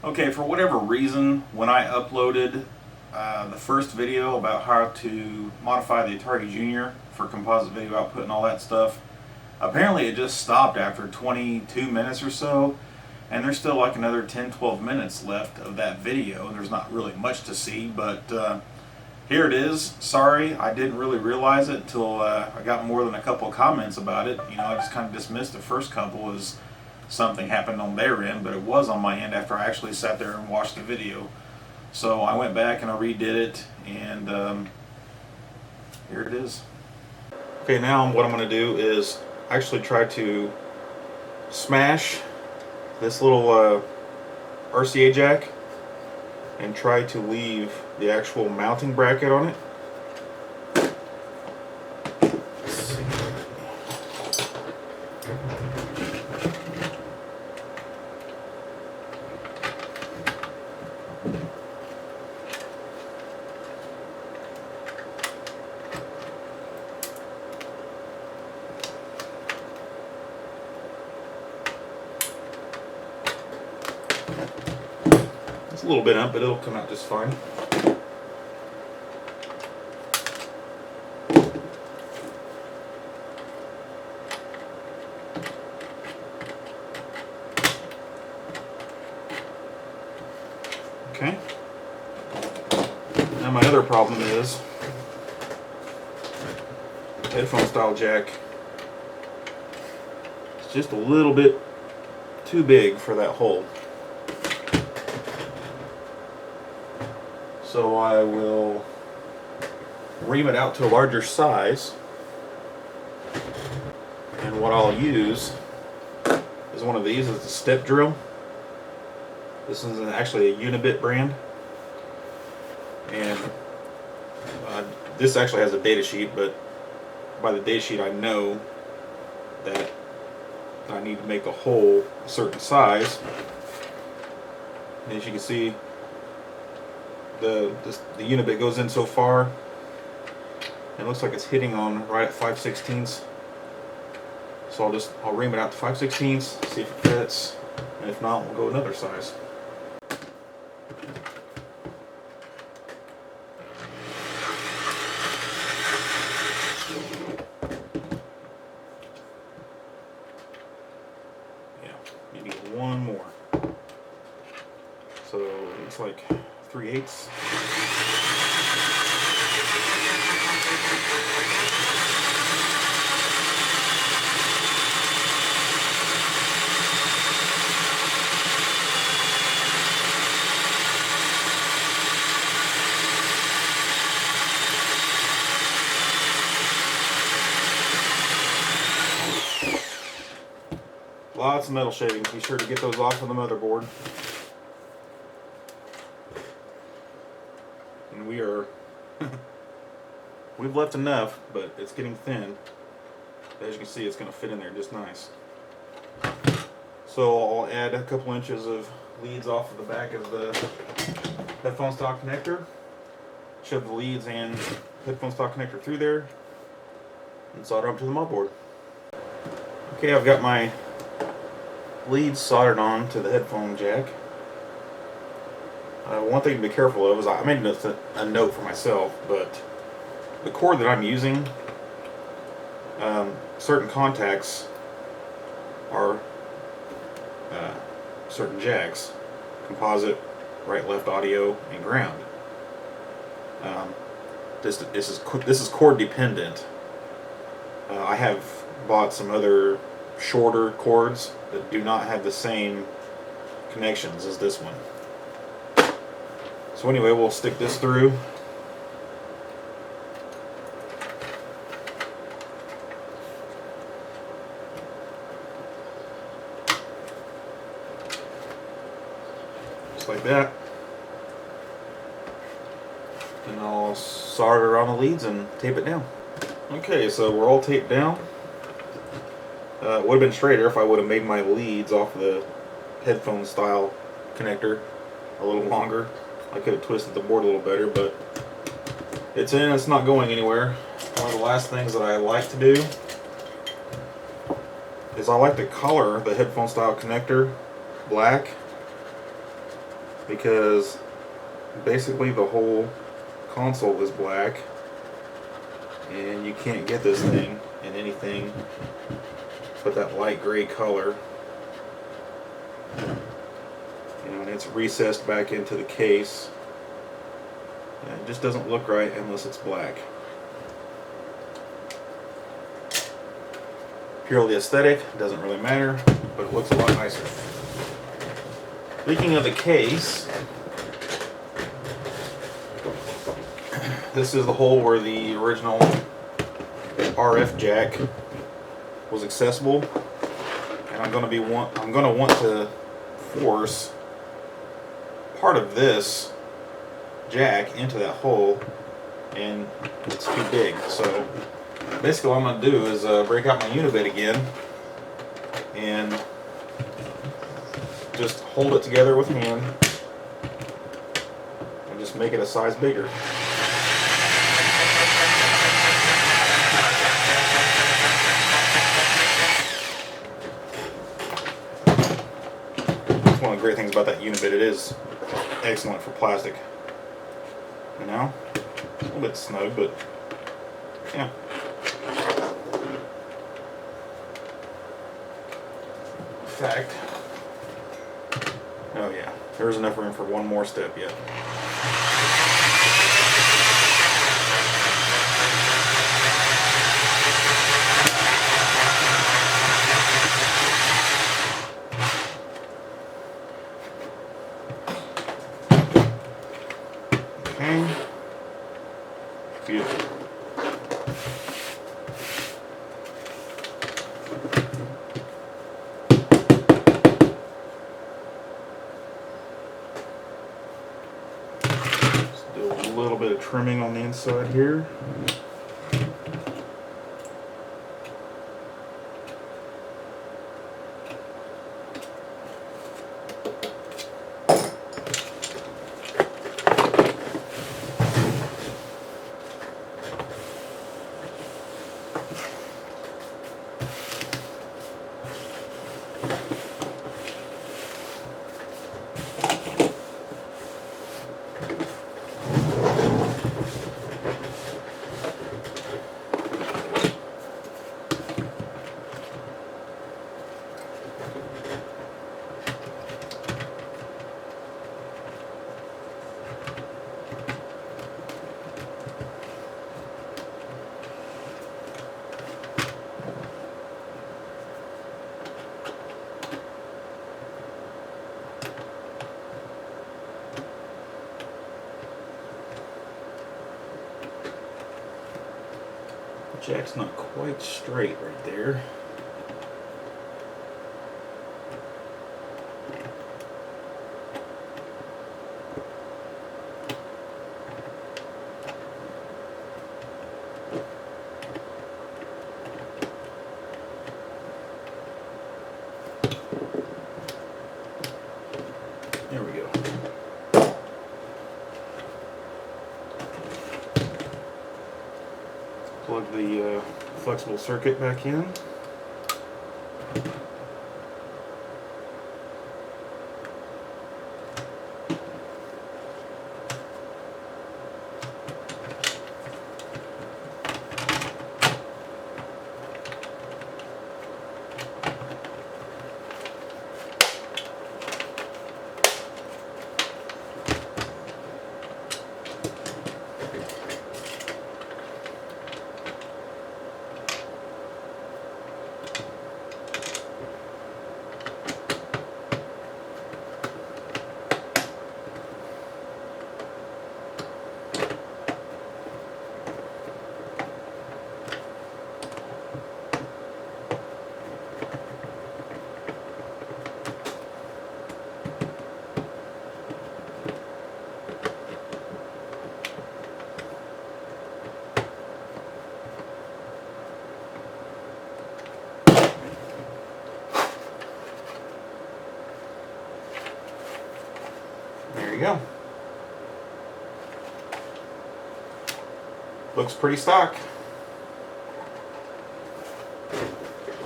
Okay, for whatever reason, when I uploaded the first video about how to modify the Atari Junior for composite video output and all that stuff, apparently it just stopped after 22 minutes or so, and there's still like another 10-12 minutes left of that video, and there's not really much to see, but here it is. Sorry, I didn't really realize it until I got more than a couple of comments about it. You know, I just kind of dismissed the first couple as something happened on their end, but it was on my end after I actually sat there and watched the video. So I went back and I redid it, and here it is. Okay, now what I'm going to do is actually try to smash this little RCA jack and try to leave the actual mounting bracket on it. Let's see. It's a little bit up, but it'll come out just fine. Okay. Now my other problem is headphone style jack. It's just a little bit too big for that hole. So I will ream it out to a larger size, and what I'll use is one of these. It's a step drill. This is actually a Unibit brand, and this actually has a data sheet, but by the data sheet I know that I need to make the hole a certain size. And as you can see, the Unibit goes in so far, and it looks like it's hitting on right at 5/16. So I'll ream it out to 5/16, see if it fits, and if not, we'll go another size. Yeah, you need one more. So it's like 3/8. Lots of metal shavings. Be sure to get those off of the motherboard. And we've left enough, but it's getting thin. As you can see, it's going to fit in there just nice. So I'll add a couple inches of leads off of the back of the headphone stock connector. Shove the leads and headphone stock connector through there and solder up to the motherboard. Okay, I've got my leads soldered on to the headphone jack. One thing to be careful of is I made a note for myself, but the cord that I'm using, certain contacts are certain jacks: composite, right, left audio, and ground. This is cord dependent. I have bought some other shorter cords that do not have the same connections as this one. So anyway, we'll stick this through. Just like that. And I'll solder around the leads and tape it down. Okay, so we're all taped down. It would have been straighter if I would have made my leads off the headphone style connector a little longer. I could have twisted the board a little better, but it's in, it's not going anywhere. One of the last things that I like to do is I like to color the headphone style connector black because basically the whole console is black, and you can't get this thing in anything but that light gray color. And it's recessed back into the case. And it just doesn't look right unless it's black. Purely aesthetic, doesn't really matter, but it looks a lot nicer. Speaking of the case, this is the hole where the original RF jack was accessible, and I'm going to want to force part of this jack into that hole, and it's too big. So basically what I'm going to do is break out my unibit again and just hold it together with hand and just make it a size bigger. That's one of the great things about that unibit. It is excellent for plastic. You know, a little bit snug, but yeah. In fact, oh yeah, there's enough room for one more step yet. Okay. Beautiful. Just do a little bit of trimming on the inside here. Jack's not quite straight right there. There we go. Plug the flexible circuit back in. There you go. Looks pretty stock.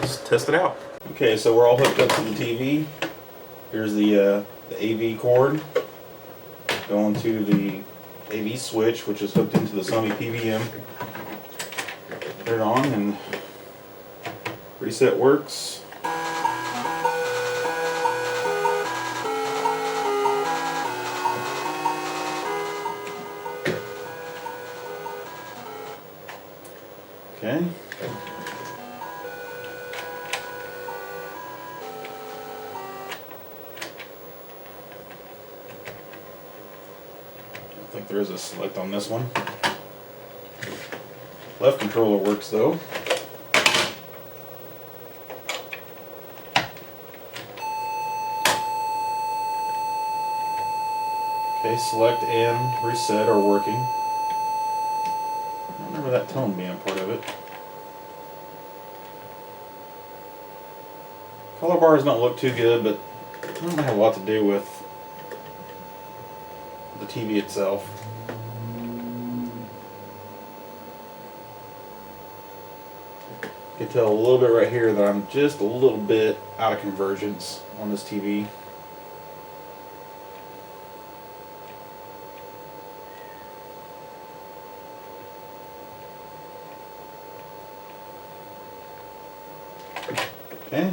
Let's test it out. Okay, so we're all hooked up to the TV. Here's the AV cord. Going to the AV switch, which is hooked into the Sony PVM. Turn it on and reset works. Okay. I think there is a select on this one. Left controller works though. Okay, select and reset are working. I remember that tone being part of it. Color bars don't look too good, but it might have a lot to do with the TV itself. You can tell a little bit right here that I'm just a little bit out of convergence on this TV. Okay.